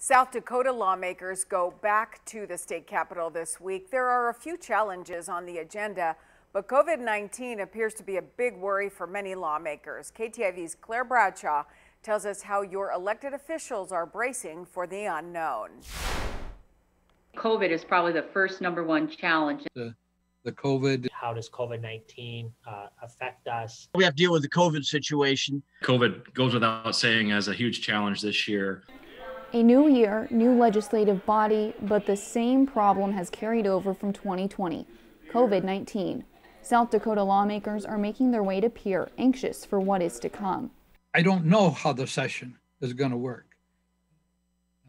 South Dakota lawmakers go back to the state capitol this week. There are a few challenges on the agenda, but COVID-19 appears to be a big worry for many lawmakers. KTIV's Claire Bradshaw tells us how your elected officials are bracing for the unknown. COVID is probably the first number one challenge. The COVID. How does COVID-19 affect us? We have to deal with the COVID situation. COVID goes without saying as a huge challenge this year. A new year, new legislative body, but the same problem has carried over from 2020, COVID-19. South Dakota lawmakers are making their way to Pierre, anxious for what is to come. I don't know how the session is going to work.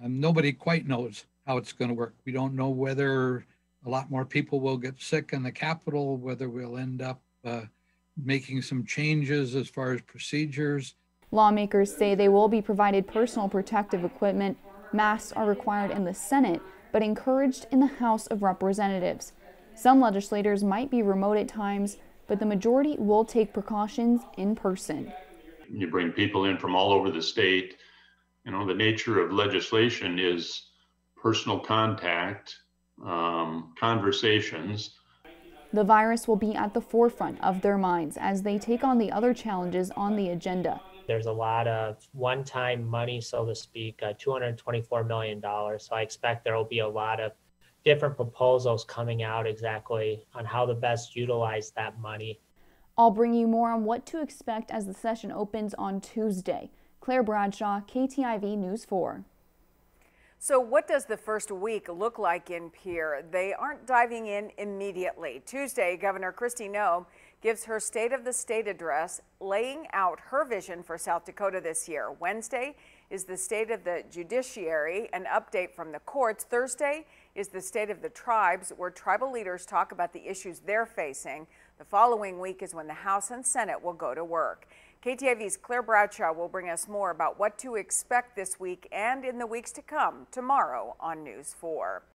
Nobody quite knows how it's going to work. We don't know whether a lot more people will get sick in the Capitol, whether we'll end up making some changes as far as procedures. Lawmakers say they will be provided personal protective equipment. Masks are required in the Senate, but encouraged in the House of Representatives. Some legislators might be remote at times, but the majority will take precautions in person. You bring people in from all over the state. You know, the nature of legislation is personal contact, conversations. The virus will be at the forefront of their minds as they take on the other challenges on the agenda. There's a lot of one-time money, so to speak, $224 million. So I expect there will be a lot of different proposals coming out exactly on how to best utilize that money. I'll bring you more on what to expect as the session opens on Tuesday. Claire Bradshaw, KTIV News 4. So what does the first week look like in Pierre? They aren't diving in immediately. Tuesday, Governor Kristi Noem gives her State of the State address, laying out her vision for South Dakota this year. Wednesday is the state of the judiciary, an update from the courts. Thursday is the state of the tribes, where tribal leaders talk about the issues they're facing. The following week is when the House and Senate will go to work. KTIV's Claire Bradshaw will bring us more about what to expect this week and in the weeks to come tomorrow on News 4.